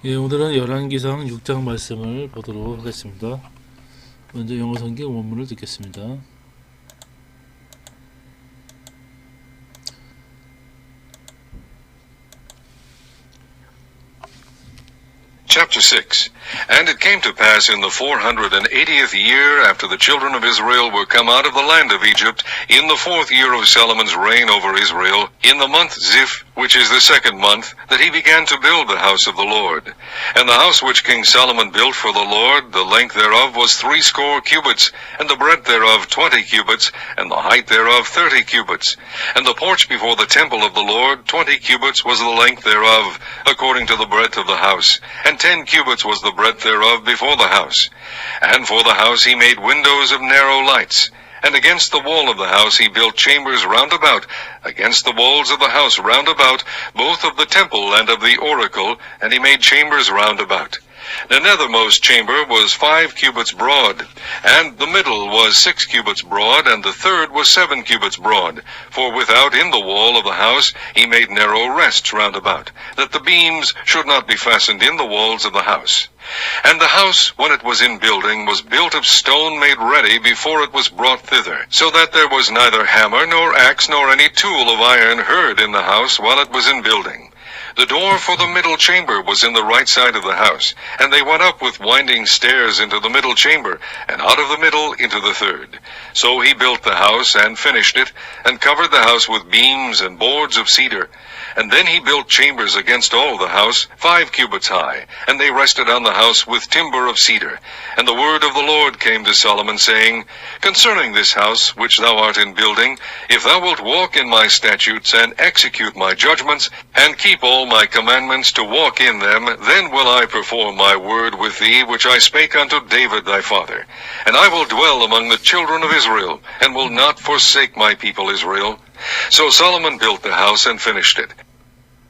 예, 오늘은 열왕기상 6장 말씀을 보도록 하겠습니다. 먼저 영어 성경 원문을 듣겠습니다. Chapter 6. And it came to pass in the 480th year after the children of Israel were come out of the land of Egypt, in the 4th year of Solomon's reign over Israel, in the month Ziph, which is the 2nd month, that he began to build the house of the Lord. And the house which King Solomon built for the Lord, the length thereof was 60 cubits, and the breadth thereof 20 cubits, and the height thereof 30 cubits. And the porch before the temple of the Lord 20 cubits was the length thereof, according to the breadth of the house, and 10 cubits was the breadth thereof before the house. And for the house he made windows of narrow lights. And against the wall of the house he built chambers round about, against the walls of the house round about, both of the temple and of the oracle, and he made chambers round about. The nethermost chamber was 5 cubits broad, and the middle was 6 cubits broad, and the third was 7 cubits broad. For without in the wall of the house he made narrow rests round about, that the beams should not be fastened in the walls of the house. And the house, when it was in building, was built of stone made ready before it was brought thither, so that there was neither hammer nor axe nor any tool of iron heard in the house while it was in building. The door for the middle chamber was in the right side of the house, and they went up with winding stairs into the middle chamber, and out of the middle into the third. So he built the house, and finished it, and covered the house with beams and boards of cedar. And then he built chambers against all the house, 5 cubits high, and they rested on the house with timber of cedar. And the word of the Lord came to Solomon, saying, Concerning this house which thou art in building, if thou wilt walk in my statutes, and execute my judgments, and keep all my commandments to walk in them, then will I perform my word with thee, which I spake unto David thy father. And I will dwell among the children of Israel, and will not forsake my people Israel. So Solomon built the house and finished it.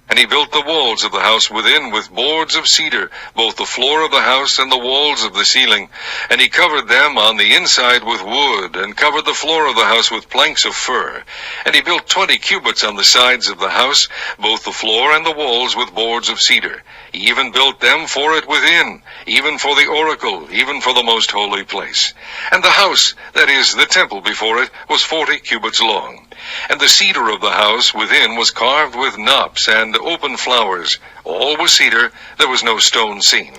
And he built the walls of the house within with boards of cedar, both the floor of the house and the walls of the ceiling. And he covered them on the inside with wood, and covered the floor of the house with planks of fir. And he built 20 cubits on the sides of the house, both the floor and the walls with boards of cedar. He even built them for it within, even for the oracle, even for the most holy place. And the house, that is, the temple before it, was 40 cubits long. And the cedar of the house within was carved with knops and open flowers. All was cedar, there was no stone seen.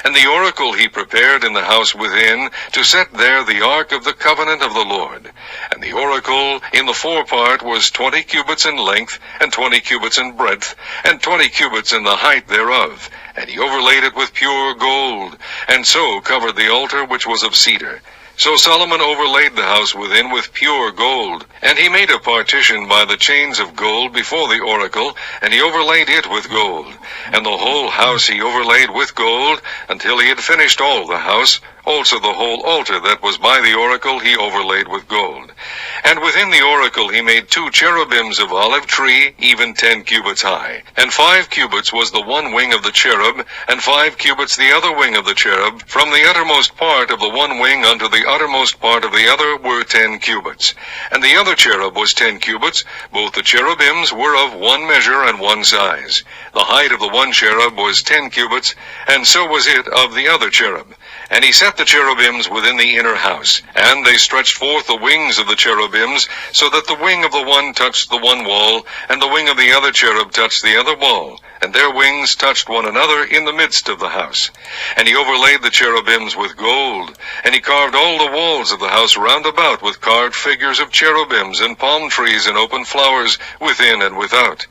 And the oracle he prepared in the house within, to set there the ark of the covenant of the Lord. And the oracle in the forepart was 20 cubits in length, and 20 cubits in breadth, and 20 cubits in the height thereof. And he overlaid it with pure gold, and so covered the altar which was of cedar. So Solomon overlaid the house within with pure gold, and he made a partition by the chains of gold before the oracle, and he overlaid it with gold. And the whole house he overlaid with gold, until he had finished all the house. Also the whole altar that was by the oracle he overlaid with gold. And within the oracle he made 2 cherubims of olive tree, even 10 cubits high. And 5 cubits was the one wing of the cherub, and 5 cubits the other wing of the cherub. From the uttermost part of the one wing unto the uttermost part of the other were 10 cubits. And the other cherub was 10 cubits. Both the cherubims were of one measure and one size. The height of the one cherub was 10 cubits, and so was it of the other cherub. And he set the cherubims within the inner house, and they stretched forth the wings of the cherubims, so that the wing of the one touched the one wall, and the wing of the other cherub touched the other wall, and their wings touched one another in the midst of the house. And he overlaid the cherubims with gold, and he carved all the walls of the house round about with carved figures of cherubims and palm trees and open flowers within and without.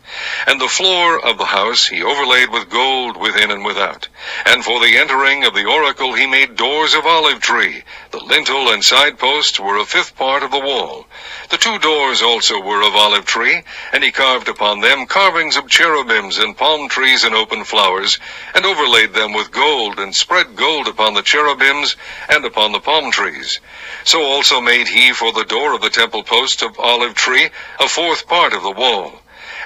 And the floor of the house he overlaid with gold within and without. And for the entering of the oracle he made doors of olive tree. The lintel and side posts were a 5th part of the wall. The 2 doors also were of olive tree, and he carved upon them carvings of cherubims and palm trees and open flowers, and overlaid them with gold, and spread gold upon the cherubims and upon the palm trees. So also made he for the door of the temple posts of olive tree a 4th part of the wall.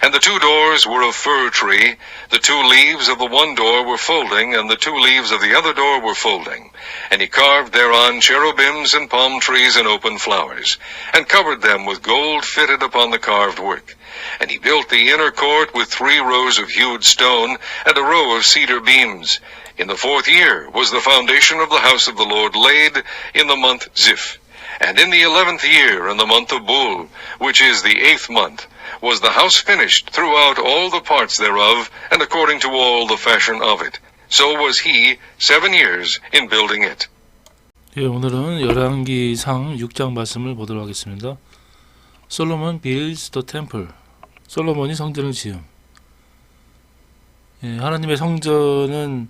And the 2 doors were of fir tree. The 2 leaves of the one door were folding, and the 2 leaves of the other door were folding. And he carved thereon cherubims and palm trees and open flowers, and covered them with gold fitted upon the carved work. And he built the inner court with 3 rows of hewed stone, and a row of cedar beams. In the 4th year was the foundation of the house of the Lord laid, in the month Ziph. And in the 11th year, in the month of Bul, which is the 8th month, was the house finished throughout all the parts thereof, and according to all the fashion of it. So was he 7 years in building it. 예, 오늘은 열왕기상 6장 말씀을 보도록 하겠습니다. 솔로몬 builds the temple. 솔로몬이 성전을 지음. 예, 하나님의 성전의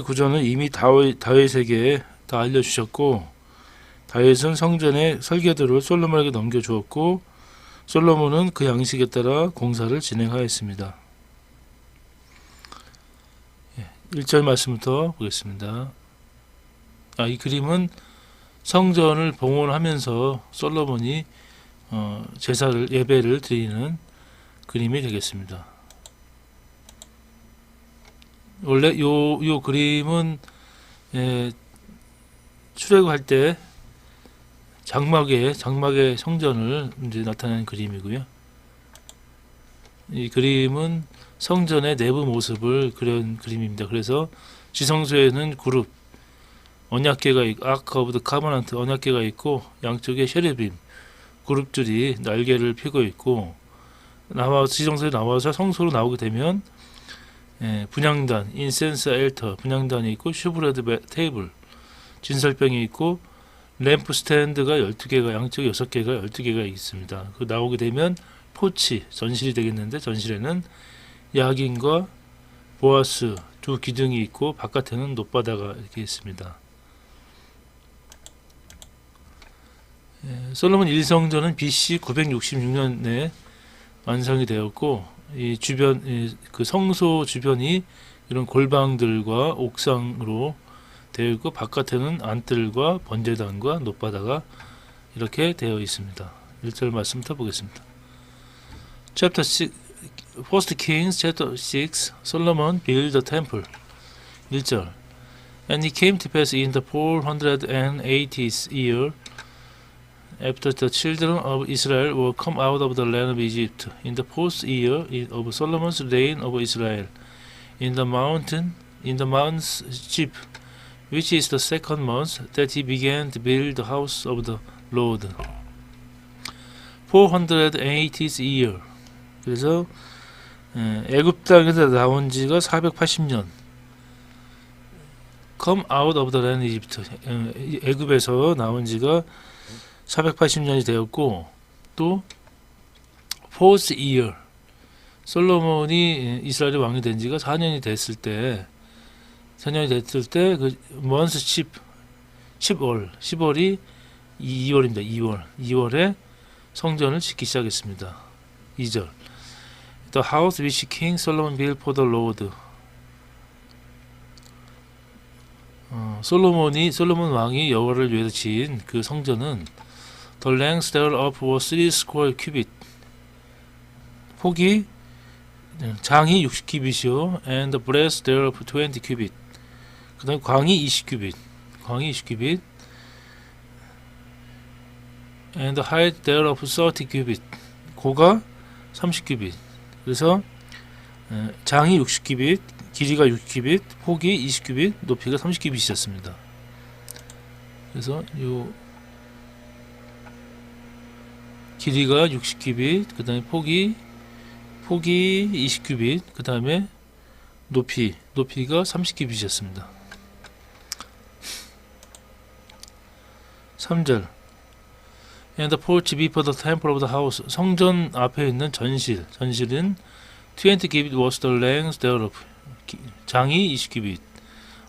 구조는 이미 다윗에게 다 알려주셨고, 다윗은 성전의 설계도를 솔로몬에게 넘겨주었고, 솔로몬은 그 양식에 따라 공사를 진행하였습니다. 1절 말씀부터 보겠습니다. 이 그림은 성전을 봉헌하면서 솔로몬이 예배를 드리는 그림이 되겠습니다. 원래 요 그림은 출애굽할 때 장막의 성전을 이제 나타내는 그림이고요. 이 그림은 성전의 내부 모습을 그린 그림입니다. 그래서 지성소에는 그룹, 언약궤가 있고, 아크 오브 더 카버넌트 언약궤가 있고, 양쪽에 셰르빔, 그룹들이 날개를 펴고 있고, 지성소에 나와서 성소로 나오게 되면 분향단, 인센스 엘터, 분향단이 있고, 슈브레드 테이블, 진설병이 있고, 램프 스탠드가 12개가, 양쪽에 6개가 12개가 있습니다. 그 나오게 되면 포치, 전실이 되겠는데, 전실에는 야긴과 보아스 2 기둥이 있고, 바깥에는 높바다가 이렇게 있습니다. 솔로몬 1성전은 BC 966년에 완성이 되었고, 이 주변, 그 성소 주변이 이런 골방들과 옥상으로 되어 있고, 바깥에는 안뜰과 번제단과 높바다가 이렇게 되어 있습니다. 1절 말씀부터 보겠습니다. Chapter 6, 1 Kings chapter 6, Solomon built the temple. 1절. And it came to pass in the 480th year, after the children of Israel were come out of the land of Egypt, in the 4th year of Solomon's reign over Israel, in the month Chib, which is the 2nd month, that he began to build the house of the Lord. 480th year. 그래서 애굽 땅에서 나온 지가 480년. Come out of the land of Egypt. 애굽에서 나온 지가 480년이 되었고, 또 4th year. 솔로몬이 이스라엘의 왕이 된 지가 4년이 됐을 때 그 month 10월이 2월입니다. 2월에 성전을 짓기 시작했습니다. 2절. The house which King Solomon built for the Lord. 솔로몬 왕이 여호와를 위해서 지은 그 성전은 the length thereof was 3 square cubit. 폭이 장이 60큐빗이요, and the breadth thereof 20 cubit. 그다음에 광이 20큐빗. and the height thereof 30 cubit. 고가 30큐빗. 그래서 장이 60큐빗, 길이가 6큐빗, 폭이 20큐빗, 높이가 30큐빗이었습니다. 그래서 요 길이가 60큐빗, 그 다음에 폭이 20큐빗, 그 다음에 높이가 30큐빗이었습니다. 3절. And the porch before the temple of the house. 성전 앞에 있는 전실은 20 cubit was the length thereof. 장이 20 cubit.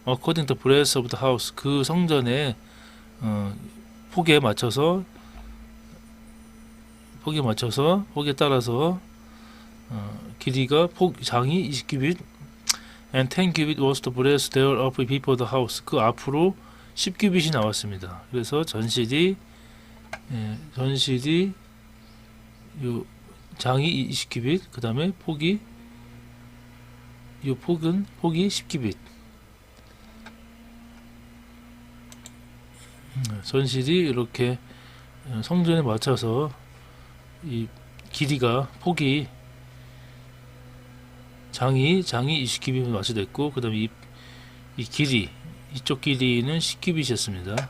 According to the breadth of the house. 그 성전의 폭에 따라서 길이가 장이 20 cubit. And 10 cubit was the breadth thereof before the house. 그 앞으로 10 cubit이 나왔습니다. 그래서 전실이 요 장이 20큐빗, 그 다음에 폭이 이 폭이 10큐빗. 전실이 이렇게 성전에 맞춰서 이 길이가 폭이 장이 20큐빗 맞춰졌고, 그 다음에 이 길이, 이쪽 길이는 10큐빗이었습니다.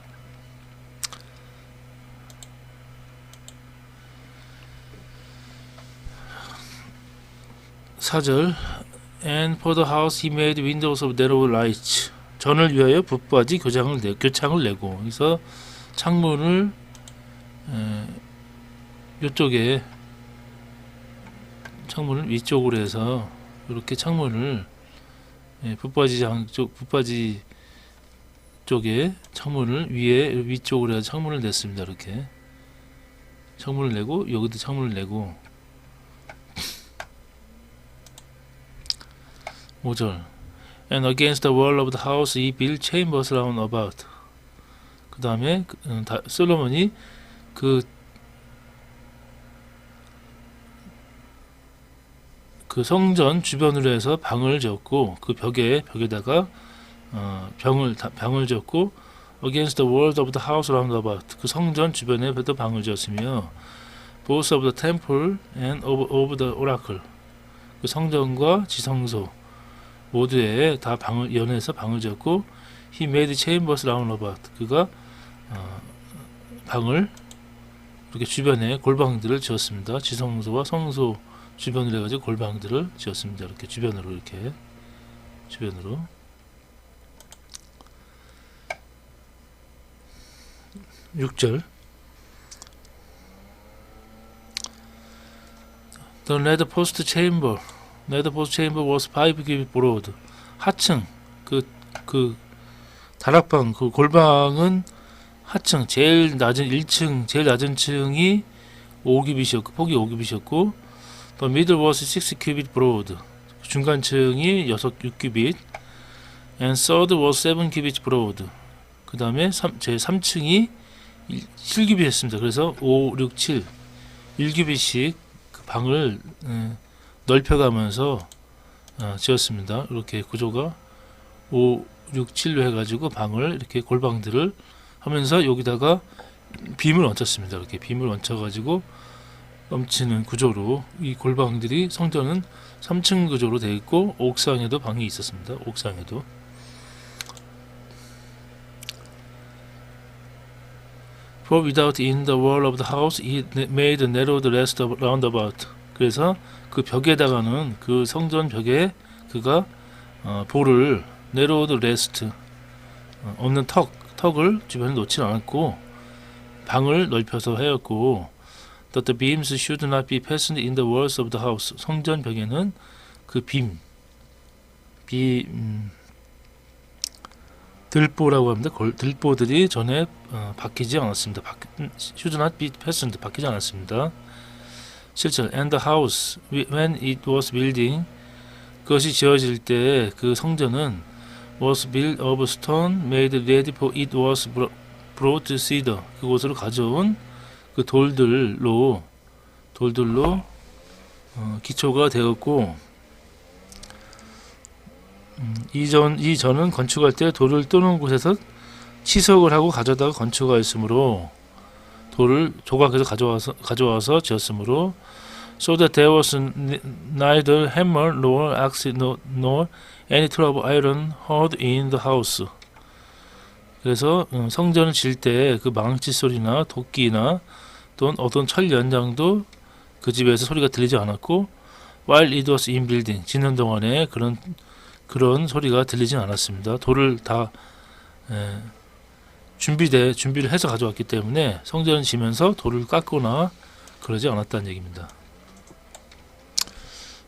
사절. And for the house he made windows of narrow lights. 전을 위하여 붙바지 교창을 내고. 그래서 창문을 이쪽에 창문을 위쪽으로 해서 이렇게 창문을 붙바지 쪽에 창문을 위쪽으로 해서 창문을 냈습니다. 이렇게 창문을 내고, 여기도 창문을 내고. 5절. And against the wall of the house he built chambers round about. 그 다음에 솔로몬이 그 성전 주변으로 해서 방을 지었고, 그 벽에다가 방을 지었고, against the walls of the house round about. 그 성전 주변에도 방을 지었으며, both of the temple and of the oracle. 그 성전과 지성소 모두에 다 연해서 방을 지었고, he made chambers round about. 그가 방을 이렇게 주변에 골방들을 지었습니다. 지성소와 성소 주변으로 해가지고 골방들을 지었습니다. 이렇게 주변으로 6절. The nether post chamber was 5 cubit broad. 하층 그 다락방, 그 골방은 하층 제일 낮은 1층 제일 낮은 층이 5규빗이었고, 폭이 5규빗이었고, The middle was 6 cubit broad. 중간층이 6규빗. And third was 7 cubit broad. 그 다음에 제 3층이 7규빗이었습니다. 그래서 5, 6, 7 1규빗씩 그 방을 넓혀가면서 지었습니다. 이렇게 구조가 5, 6, 7로 해가지고 방을 이렇게 골방들을 하면서 여기다가 빔을 얹혔습니다. 이렇게 빔을 얹혀가지고 넘치는 구조로 이 골방들이, 성전은 3층 구조로 되어 있고, 옥상에도 방이 있었습니다. 옥상에도. For without in the wall of the house he made narrow the rest of round about. 그래서 그 벽에다가는, 그 성전 벽에 그가 볼을 narrow the rest, 없는 턱을 주변에 놓지 않았고, 방을 넓혀서 하였고, that the beams should not be fastened in the walls of the house. 성전 벽에는 그 들보라고 합니다. 들보들이 전에 박히지 않았습니다. should not be fastened, 박히지 않았습니다. 7절. And the house when it was building, 그것이 지어질 때 그 성전은 was built of stone made ready for it was brought to cedar. 그곳으로 가져온 그 돌들로 기초가 되었고, 이 전은 건축할 때 돌을 뜨는 곳에서 치석을 하고 가져다가 건축하였으므로, 돌을 조각해서 가져와서 지었으므로, so that there was neither hammer nor axe nor any tool of iron heard in the house. 그래서 성전을 질 때 그 망치 소리나 도끼나 또는 어떤 철 연장도 그 집에서 소리가 들리지 않았고, while it was in building, 짓는 동안에 그런 소리가 들리진 않았습니다. 돌을 다 준비를 해서 가져왔기 때문에 성전을 지면서 돌을 깎거나 그러지 않았다는 얘기입니다.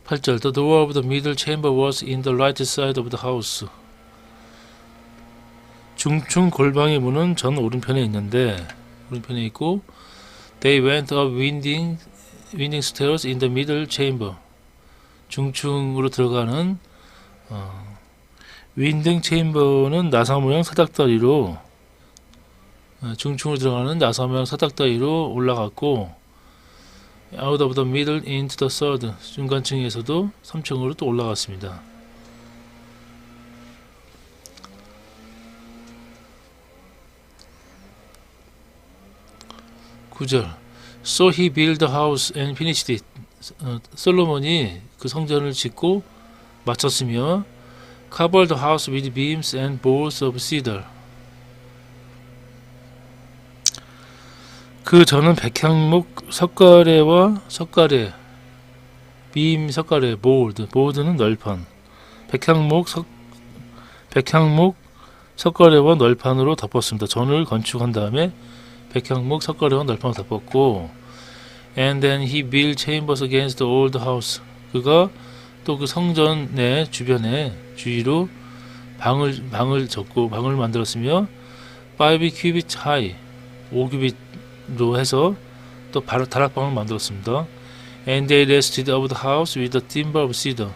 8절. The door of the middle chamber was in the right side of the house. 중층 골방의 문은 전 오른편에 있고, they went up winding stairs in the middle chamber. 중층으로 들어가는 윈딩 체인버는 나사 모양 사닥다리로, 중층으로 들어가는 나사 모양 사닥다리로 올라갔고, out of the middle into the third. 중간층에서도 3층으로 또 올라갔습니다. 구절. So he built the house and finished it. 솔로몬이 그 성전을 짓고 마쳤으며 covered the house with beams and boards of cedar. 그 전은 백향목 석가래와 석가래, 빔 석가래, 보드는 널판, 백향목 석가래와 널판으로 덮었습니다. 전을 건축한 다음에 백향목 석가래와 널판을 덮었고, and then he built chambers against the old house. 그가 또 그 성전 내 주변에 주위로 방을 졌고 방을 만들었으며 5 cubits high, 5규빗로 해서 또 다락방을 만들었습니다. And they rested over the house with the timber of cedar.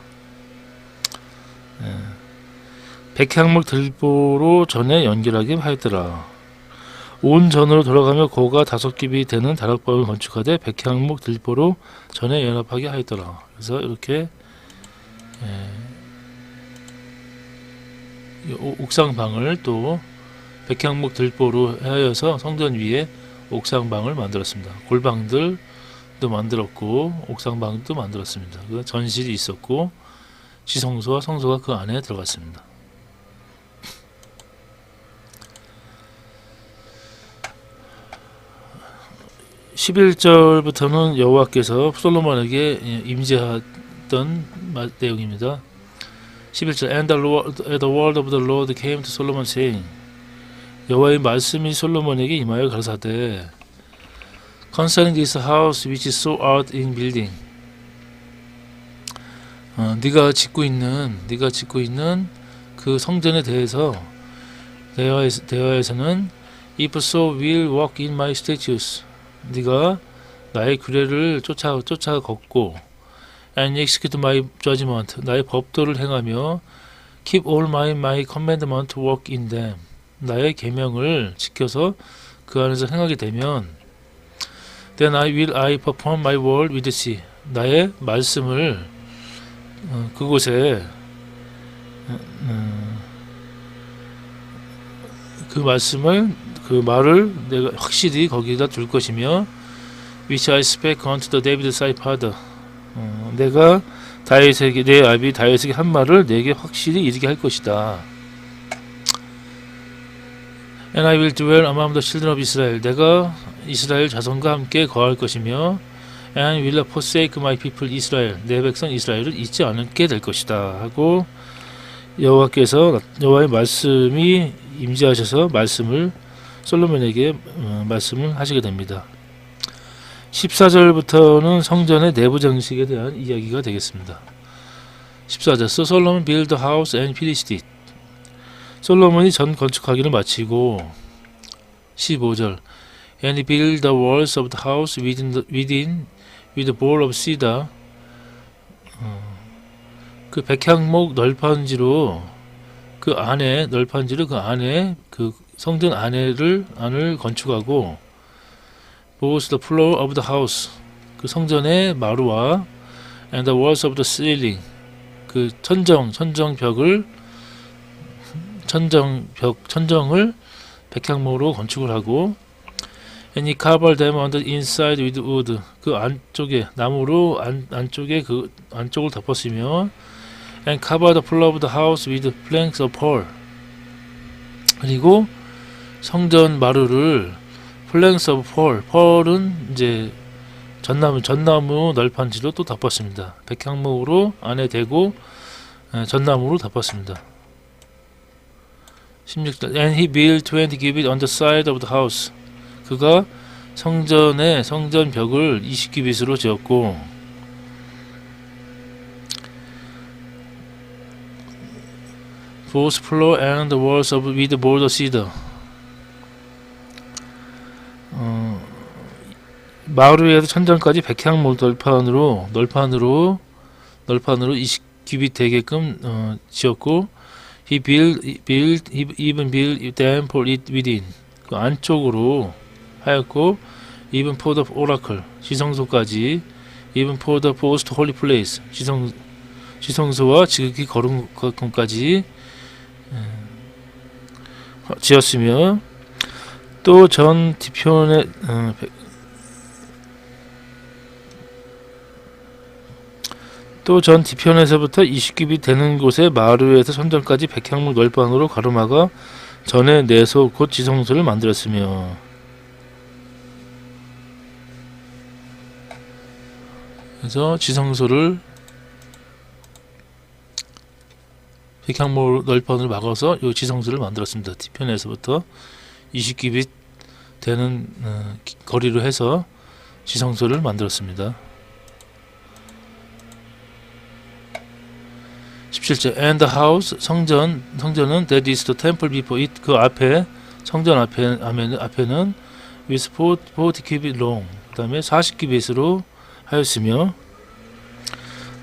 백향목 들보로 전에 연결하게 하였더라. 온 전으로 돌아가며 고가 5규빗 되는 다락방을 건축하되 백향목 들보로 전에 연합하게 하였더라. 그래서 이렇게 옥상방을 또 백향목 들보로 하여서 성전 위에 옥상방을 만들었습니다. 골방들도 만들었고 옥상방도 만들었습니다. 그 전실이 있었고 지성소와 성소가 그 안에 들어갔습니다. 11절부터는 여호와께서 솔로몬에게 임재했던 내용입니다. 11절 And the word of the Lord came to Solomon saying, 여호와의 말씀이 솔로몬에게 임하여 가라사대 Concerning this house which is so art in building. 네가 짓고 있는 그 성전에 대해서 대화에서는 If so will walk in my statutes. 네가 나의 규례를 쫓아 걷고 and execute my judgment. 나의 법도를 행하며 keep all my commandment to walk in them. 나의 계명을 지켜서 그 안에서 행하게 되면 then I perform my word with the sea. 나의 말씀을 그곳에 그 말을 내가 확실히 거기다 둘 것이며 which I spake unto the David thy father. 내가 내 아비 다윗에게 한 말을 내게 확실히 이르게 할 것이다. And I will dwell among the children of Israel. 내가 이스라엘 자손과 함께 거할 것이며 and will not forsake my people Israel. 내 백성 이스라엘을 잊지 않게 될 것이다 하고 여호와의 말씀이 임재하셔서 솔로몬에게 말씀을 하시게 됩니다. 14절부터는 성전의 내부 정식에 대한 이야기가 되겠습니다. 14절 So Solomon built the house and finished it. 솔로몬이 전 건축하기를 마치고 15절 And he built the walls of the house with a board of cedar. 그 백향목 널판지로 그 안에 그 성전 안을 건축하고 both the floor of the house 그 성전의 마루와 and the walls of the ceiling 그 천정을 백향목으로 건축을 하고 and he covered them on the inside with wood 그 안쪽에 나무로 안쪽을 덮었으며 and covered the floor of the house with planks of pearl. 그리고 성전 마루를 planks of pearl, pearl은 이제 전나무 널판지로 또 덮었습니다. 백향목으로 안에 대고 전나무로 덮었습니다. 16절 And he built 20 cubits on the side of the house. 그가 성전 벽을 20규빗으로 지었고 both floor and the walls with the board of cedar. 마루에서 천장까지 백향목 널판으로 20규빗 되게끔 지었고 he even built them for it within. 그 안쪽으로 하였고 even for the oracle 지성소까지 even for the most holy place. 지성소와 지극히 거룩한 곳까지 지었으며 또 전 뒤편에 뒤편에서부터 20규빗 되는 곳에 마루에서 선전까지 백향목 널방으로 가로막아 전에 내소 곧 지성소를 만들었으며 그래서 지성소를 백향목 널방으로 막아서 이 지성소를 만들었습니다. 뒤편에서부터 20규빗 되는 거리로 해서 지성소를 만들었습니다. 17절 And the house 성전은 that is the temple before it 그 앞에 성전 앞에는 with 40 cubit long 그 다음에 40규빗으로 하였으며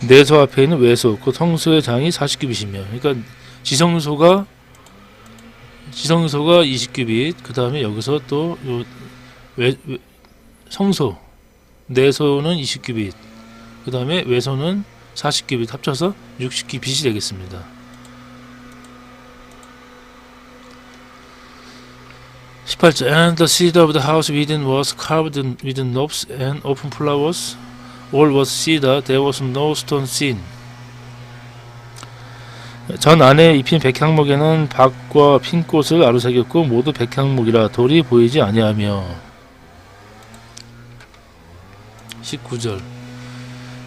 내소 앞에 있는 외소 그 성소의 장이 40규빗이며 그러니까 지성소가 20규빗 그 다음에 여기서 또 요 성소 내소는 20규빗 그 다음에 외소는 40규빗 합쳐서 60규빗이 되겠습니다. 18절 And the cedar of the house within was carved with knobs and open flowers. All was cedar. There was no stone seen. 전 안에 입힌 백향목에는 박과 핀꽃을 아루새겼고 모두 백향목이라 돌이 보이지 아니하며 19절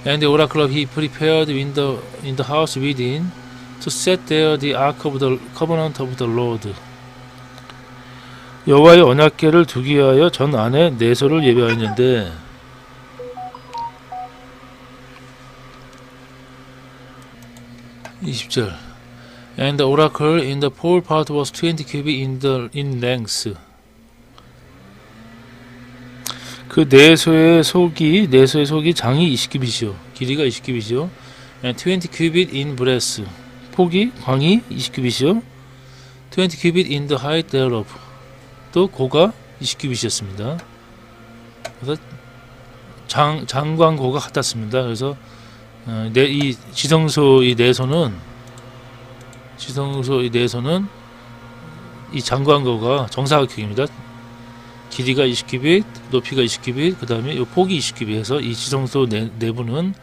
And the oracle he prepared in the house within to set there the ark of the covenant of the Lord. 여호와의 언약궤를 두기 위하여 전 안에 내소를 예배하였는데 20절 And the oracle in the pole part was 20 cubit in length. 그 내소의 속이 장이 20규빗이요 길이가 20규빗이요 and 20 cubit in breadth 폭이 광이 20규빗이요 20 cubit in the height thereof 또 고가 20규빗이었습니다. 그래서 장광고가 같았습니다. 그래서 이 지성소의 내소는 이 장광고가 정사각형입니다. 길이가 20규빗, 높이가 20규빗, 그 다음에 이 폭이 20규빗 해서 이 지성소 내부는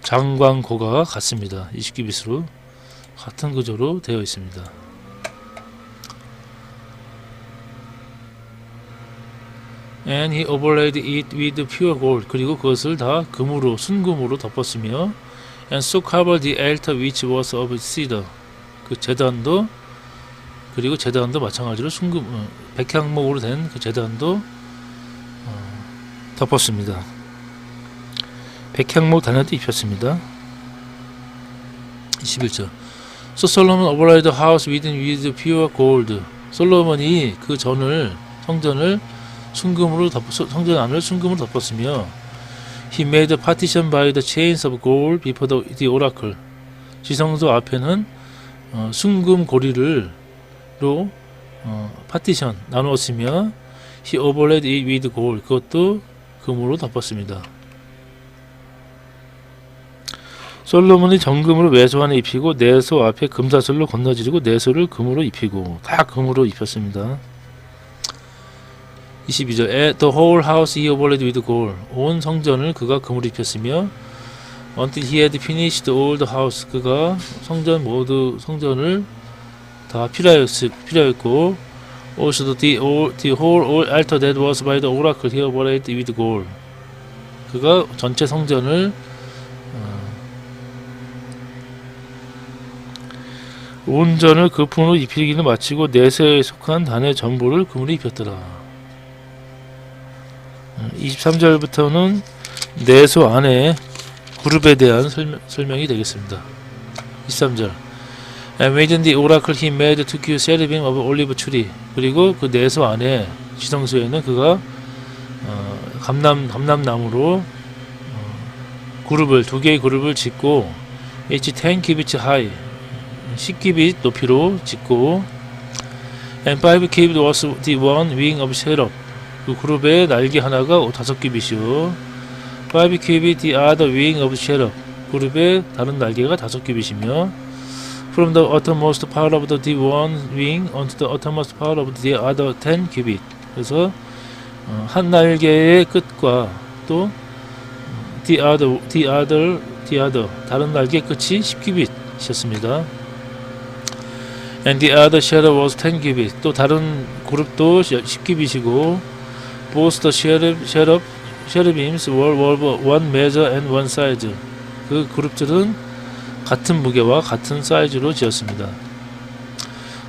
장광고가 같습니다. 20규빗으로 같은 구조로 되어 있습니다. And he overlaid it with pure gold. 그리고 그것을 다 순금으로 덮었으며 and so covered the altar which was of cedar. 그 제단도 마찬가지로 백향목으로 된 그 제단도 덮었습니다. 백향목 단에도 입혔습니다. 21절 So Solomon overlaid the house with pure gold. 솔로몬이 그 성전을 성전 안을 순금으로 덮었으며 He made a partition by the chains of gold before the oracle. 지성소 앞에는 순금 고리로 파티션 나누었으며 He overlaid it with gold. 그것도 금으로 덮었습니다. 솔로몬이 정금으로 외소 안에 입히고 내소 앞에 금사슬로 건너지르고 내소를 금으로 입히고 다 금으로 입혔습니다. 22절 The whole house he overlaid with gold. 온 성전을 그가 금으로 입혔으며 Until he had finished all the house. 그가 성전을 다 필요했고 Also the whole altar that was by the oracle he overlaid with gold. 그가 전체 성전을 온전을 금으로 입히기는 마치고 내세에 속한 단의 전부를 금으로 입혔더라. 23절부터는 내소 안에 그룹에 대한 설명이 되겠습니다. 23절 And within the oracle he made two cherubim of olive tree. 그리고 그 내소 안에 지성소에는 그가 감람나무로 두 개의 그룹을 짓고 each 10 cubits high 10규빗 높이로 짓고 and 5 cubits was the one wing of cherub. 그 그룹의 날개 하나가 5규빗이요 5 cubit the other wing of cherub. 그룹의 다른 날개가 5큐빗이며 from the uttermost part of the one wing onto the uttermost part of the other 10 cubit. 그래서 한 날개의 끝과 또 the other 다른 날개 끝이 10큐빗이었습니다. And the other cherub was 10 cubit. 또 다른 그룹도 10큐빗이고 both the cherubims were one measure and one size. 그 그룹들은 같은 무게와 같은 사이즈로 지었습니다.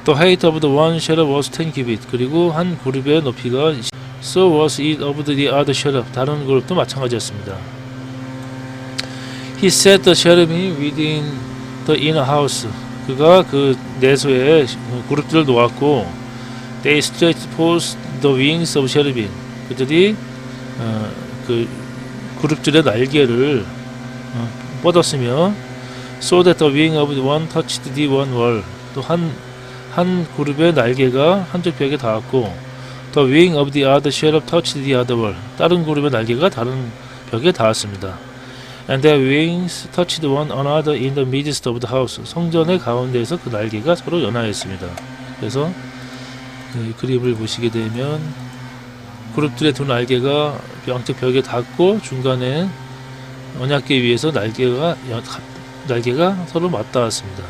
The height of the one cherub was 10 cubit. 그리고 한 그룹의 높이가 so was it of the other cherub. 다른 그룹도 마찬가지였습니다. He set the cherubim within the inner house. 그가 그 내소에 그룹들을 놓았고 they stretched forth the wings of cherubim. 그들이 그 그룹들의 날개를 뻗었으며 so that the wing of one touched the one wall. 또 한 그룹의 날개가 한쪽 벽에 닿았고 the wing of the other cherub touched the other wall. 다른 그룹의 날개가 다른 벽에 닿았습니다. And their wings touched one another in the midst of the house. 성전의 가운데에서 그 날개가 서로 연하였습니다. 그래서 이 그림을 보시게 되면 그룹들의 두 날개가 양쪽 벽에 닿고 중간에 언약궤 위에서 날개가 서로 맞닿았습니다.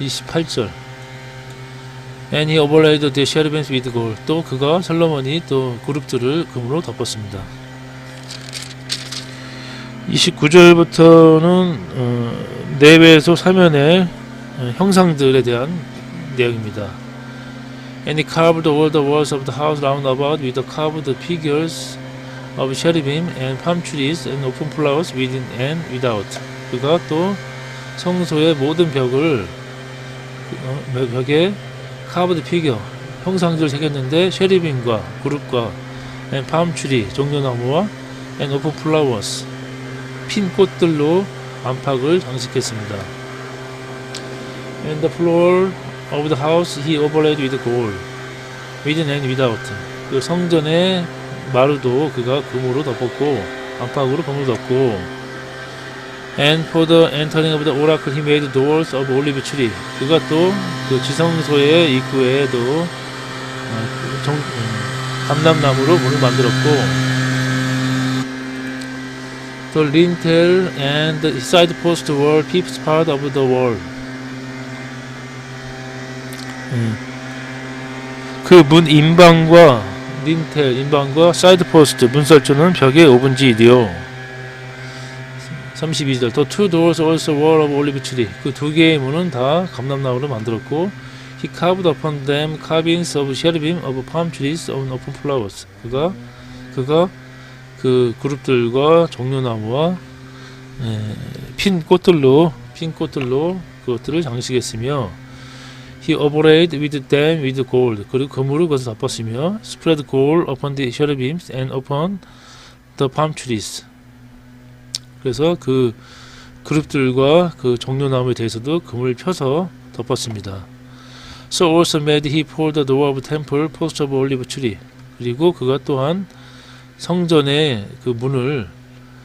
28절 And he overlaid the cherubims with gold. 또 그가 솔로몬이 또 그룹들을 금으로 덮었습니다. 29절부터는 내외소 사면의 형상들에 대한 내용입니다. And he carved all the walls of the house round about with the carved figures of cherubim and palm trees and open flowers within and without. 그가 또 성소의 모든 벽을 벽에 카브드 피겨 형상들을 새겼는데 쉐리빔과 그룹과 and palm tree 종려나무와 and open flowers 핀 꽃들로 안팎을 장식했습니다. And the floor of the house he overlaid with gold, within and without. 그 성전의 마루도 그가 금으로 덮었고 안팎으로 금으로 덮고 And for the entering of the oracle he made doors of olive tree. 그가 또 그 지성소의 입구에도 감람나무로 문을 만들었고 The lintel and the side post were fifth part of the wall. 그 문 인방과 린텔 인방과 사이드 포스트 문설주는 벽의 5분지이디요. 32절 The two doors also were of olive tree. 그 두 개의 문은 다 감람나무로 만들었고 He carved upon them carvings of cherubim of palm trees of open flowers. 그가 그 그룹들과 종려나무와 핀 꽃들로 그것들을 장식했으며 He overlaid with them with gold. 그리고 금으로 그것을 덮었으며 Spread gold upon the cherubims and upon the palm trees. 그래서 그 그룹들과 그 종려나무에 대해서도 금을 펴서 덮었습니다. So also made he for the door of temple post of olive tree. 그리고 그가 또한 성전의 그 문을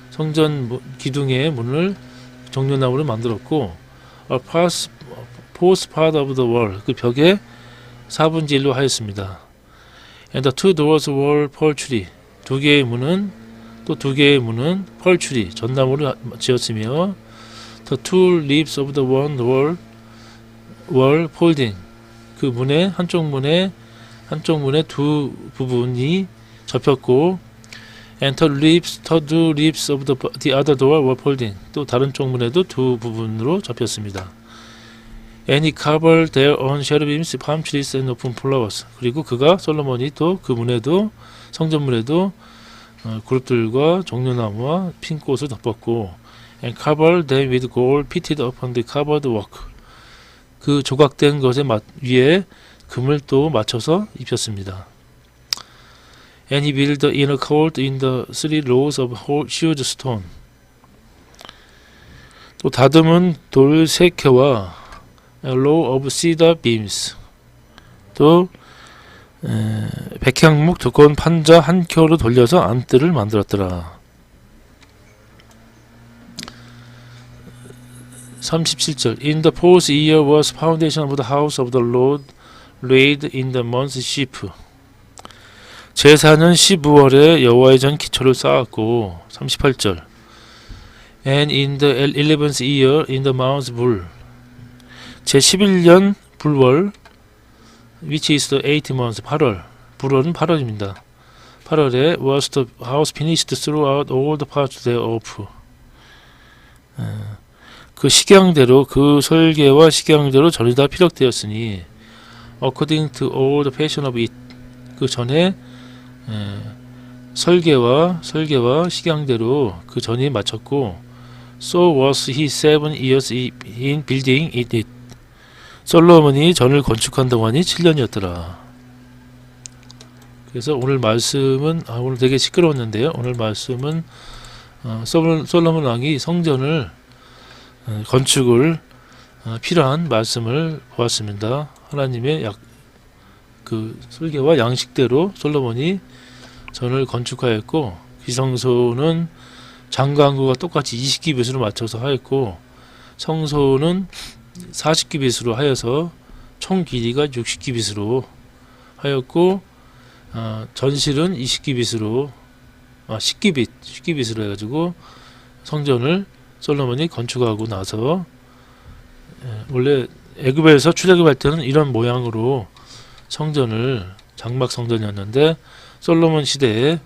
성전 기둥의 문을 종려나무로 만들었고 a fourth part of the wall. 그 벽에 4분의 1로 하였습니다. And the two doors were pearl tree. 두 개의 문은 pearl tree 전나무로 지었으며 the two leaves of the one were folding. 그 문의 한쪽 문의 두 부분이 접혔고 and the two leaves of the other door were folding. 또 다른 쪽 문에도 두 부분으로 접혔습니다. And he covered their own cherubims, palm trees and open flowers. 그리고 그가 솔로몬이 또 그 문에도 성전문에도 그룹들과 종려나무와 핀 꽃을 덮었고 and covered them with gold fitted upon the covered work. 그 조각된 것에 위에 금을 또 맞춰서 입혔습니다. And he built the inner court in the three rows of hewed stone. 또 다듬은 돌 3켜와 a row of cedar beams. 또 백향목 두꺼운 판자 한 켜로 돌려서 안뜰을 만들었더라. 37절 In the fourth year was foundation of the house of the Lord laid in the month Ship. 제4년 15월에 여호와의 전 기초를 쌓았고 38절 And in the 11th year in the month Bul. 제11년 불월 which is the 8th month 8월. 불월은 8월입니다. 8월에 was the house finished throughout all the parts thereof. 그 식양대로 그 설계와 식양대로 전이 다 피력되었으니 according to all the fashion of it. 그 전에 설계와 식양대로 그 전이 마쳤고 so was he 7 years in building it. 솔로몬이 전을 건축한 동안이 7년이었더라. 그래서 오늘 말씀은 오늘 되게 시끄러웠는데요. 오늘 말씀은 솔로몬 왕이 성전을 건축을 필요한 말씀을 보았습니다. 하나님의 그 설계와 양식대로 솔로몬이 전을 건축하였고 기성소는 장강구가 똑같이 20규빗으로 맞춰서 하였고 성소는 40규빗으로 하여서 총 길이가 60규빗으로 하였고 전실은 20규빗으로 10규빗으로 해가지고 성전을 솔로몬이 건축하고 나서 원래 애굽에서 출애굽할 때는 이런 모양으로 성전을 장막 성전이었는데 솔로몬 시대에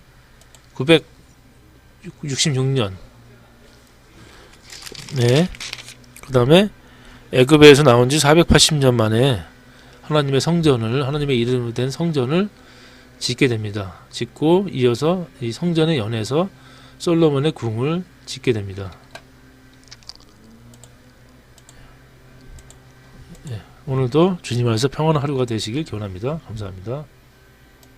966년 그 다음에 애굽에서 나온 지 480년 만에 하나님의 성전을 하나님의 이름으로 된 성전을 짓게 됩니다. 짓고 이어서 이 성전에 연해서 솔로몬의 궁을 짓게 됩니다. 오늘도 주님 안에서 평안한 하루가 되시길 기원합니다. 감사합니다.